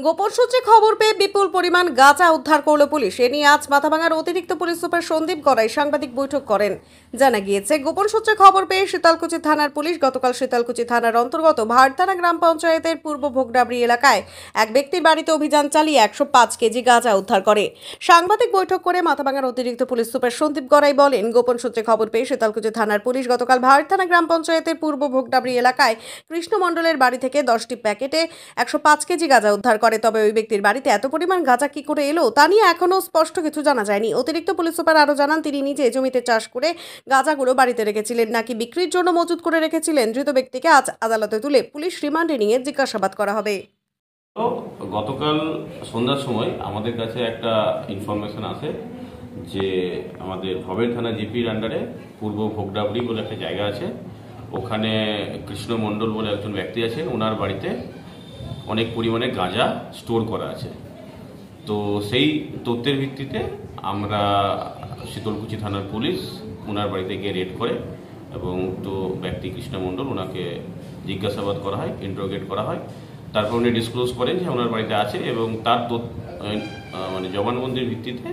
গোপন সূত্রে খবর পেয়ে বিপুল পরিমাণ গাঁজা উদ্ধার করল পুলিশ। এ নিয়ে আজ মাথাভাঙার অতিরিক্ত পুলিশ সুপার সন্দীপ গড়াই সাংবাদিক বৈঠক করেন। জানা গিয়েছে, গোপন সূত্রে খবর পেয়ে শীতলকুচি থানার পুলিশ গতকাল শীতলকুচি থানার অন্তর্গত ভারতানা গ্রাম পঞ্চায়েতের পূর্ব ভোগডাবরি এলাকায় এক ব্যক্তির বাড়িতে অভিযান চালিয়ে 105 কেজি গাঁজা উদ্ধার করে। সাংবাদিক বৈঠক করে মাথাভাঙার অতিরিক্ত পুলিশ সুপার সন্দীপ গড়াই বলেন, গোপন সূত্রে খবর পেয়ে শীতলকুচি থানার পুলিশ গতকাল ভারতানা গ্রাম পঞ্চায়েতের পূর্ব ভোগডাবরি এলাকায় কৃষ্ণ মণ্ডলের বাড়ি থেকে 10টি প্যাকেটে 105 কেজি গাঁজা উদ্ধার করে। তবে ওই ব্যক্তির বাড়িতে এত পরিমাণ গাঁজা কি করে এলো তা নিয়ে এখনো স্পষ্ট কিছু জানা যায়নি। অতিরিক্ত পুলিশ সুপার আরও জানান, তিনি নিজে জমিতে চাষ করে গাঁজাগুলো বাড়িতে রেখেছিলেন নাকি বিক্রির জন্য মজুত করে রেখেছিলেন। ধৃত ব্যক্তিকে আজ আদালতে তুলে পুলিশ রিমান্ডে নিয়ে জিজ্ঞাসাবাদ করা হবে। গতকাল সন্ধ্যার সময় আমাদের কাছে একটা ইনফরমেশন আসে যে আমাদের ভবের থানা জিপির আন্ডারে পূর্ব ভোগডাবরি বলে একটা জায়গা আছে, ওখানে কৃষ্ণ মণ্ডল বলে একজন ব্যক্তি আছেন, ওনার বাড়িতে অনেক পরিমাণে গাঁজা স্টোর করা আছে। তো সেই তথ্যের ভিত্তিতে আমরা শীতলকুচি থানার পুলিশ ওনার বাড়িতে গিয়ে রেড করে এবং তো ব্যক্তি কৃষ্ণ মণ্ডল ওনাকে জিজ্ঞাসাবাদ করা হয়, ইন্টারোগেট করা হয়। তারপর উনি ডিসক্লোজ করেন যে ওনার বাড়িতে আছে এবং তার জবানবন্দির ভিত্তিতে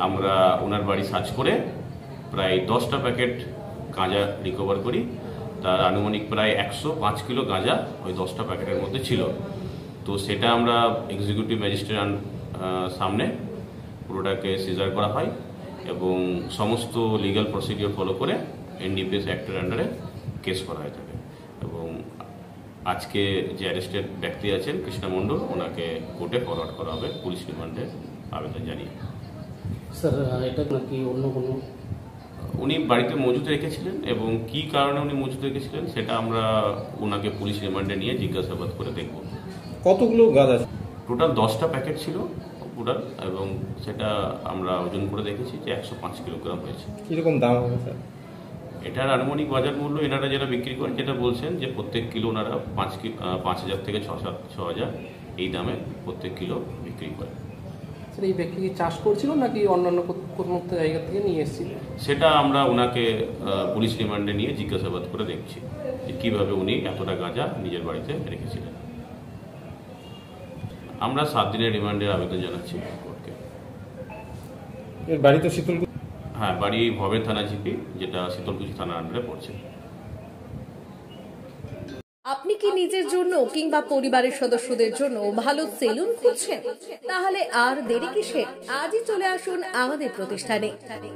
আমরা ওনার বাড়ি সার্চ করে প্রায় 10টা প্যাকেট গাঁজা রিকভার করি। তার আনুমানিক প্রায় 105 কিলো গাঁজা ওই 10টা প্যাকেটের মধ্যে ছিল। তো সেটা আমরা এক্সিকিউটিভ ম্যাজিস্ট্রেট সামনে পুরোটাকে সিজার করা হয় এবং সমস্ত লিগ্যাল প্রসিডিওর ফলো করে এনডিপিএস অ্যাক্টের আন্ডারে কেস করা হয়ে থাকে। এবং আজকে যে অ্যারেস্টেড ব্যক্তি আছেন কৃষ্ণ মণ্ডল, ওনাকে কোর্টে ফরওয়ার্ড করা হবে পুলিশ রিমান্ডে আবেদন জানিয়ে। স্যার, এটা নাকি অন্য কোনো উনি বাড়িতে মজুত রেখেছিলেন এবং কি কারণে উনি মজুত রেখেছিলেন সেটা আমরা ওনাকে পুলিশ রিমান্ডে নিয়ে জিজ্ঞাসাবাদ করে দেখব। কতগুলো গাঁজা? টোটাল 10টা প্যাকেট ছিল টোটাল এবং সেটা আমরা ওজন করে দেখেছি যে 105 কিলোগ্রাম হয়েছে। কিরকম দাম হবে স্যার? এটার আনুমানিক বাজার মূল্য এনারা যেটা বিক্রি করেন যেটা বলছেন যে প্রত্যেক কিলো ওনারা 5,000 থেকে 6,000 এই দামে প্রত্যেক কিলো বিক্রি করেন। এই ব্যক্তি কি চাষ করছিল নাকি অন্যান্য কোনো জায়গা থেকে নিয়ে এসেছিল? সেটা আমরা ওনাকে পুলিশ রিমান্ডে নিয়ে জিজ্ঞাসাবাদ করে দেখছি যে কীভাবে উনি এতটা গাঁজা নিজের বাড়িতে রেখেছিলেন। আমরা 7 দিনের রিমান্ডের আবেদন জানাচ্ছি কোর্টকে। এর বাড়ি তো শীতলকুচি? হ্যাঁ, বাড়ি ভবের থানা জিপি, যেটা শীতলকুচি থানার আন্ডারে পড়ছে। আপনি কি নিজের জন্য কিংবা পরিবারের সদস্যদের জন্য ভালো সেলুন খুঁজছেন? তাহলে আর দেরি কিসের? আজই চলে আসুন আমাদের প্রতিষ্ঠানে।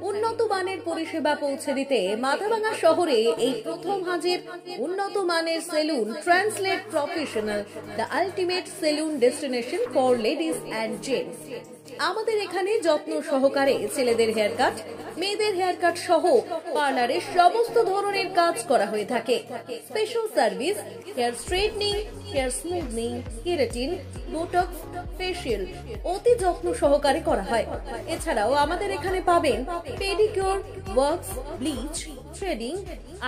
উন্নত মানের পরিষেবা পৌঁছে দিতে মাথাভাঙা শহরে এই প্রথম হাজির উন্নত মানের salon translate professional, the ultimate salon destination for ladies and gents. আমাদের এখানে যত্ন সহকারে ছেলেদের হেয়ার কাট, মেয়েদের হেয়ার কাট সহ পার্লারের সমস্ত ধরনের কাজ করা হয়ে থাকে। Special service, hair straightening, hair smoothening, keratin, botox, facial অতি যত্ন সহকারে করা হয়। এছাড়াও আমাদের এখানে পাবেন pedicure, wax, bleach, threading,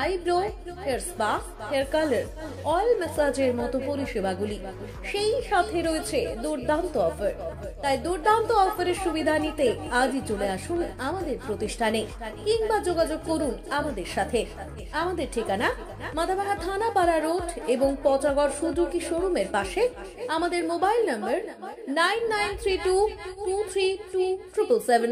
eyebrow, hair spa, hair colour, oil ম্যাসাজের মতো পরিষেবাগুলি। সেই সাথে রয়েছে দুর্দান্ত অফার। তাই দুর্দান্ত অফারের সুবিধা নিতে আজই চলে আসুন আমাদের প্রতিষ্ঠানে কিংবা যোগাযোগ করুন আমাদের সাথে। আমাদের ঠিকানা মাথাভাঙা থানাপাড়া রোড এবং পচাগড় সুজুকি শোরুমের পাশে। আমাদের মোবাইল নম্বর 9932232777।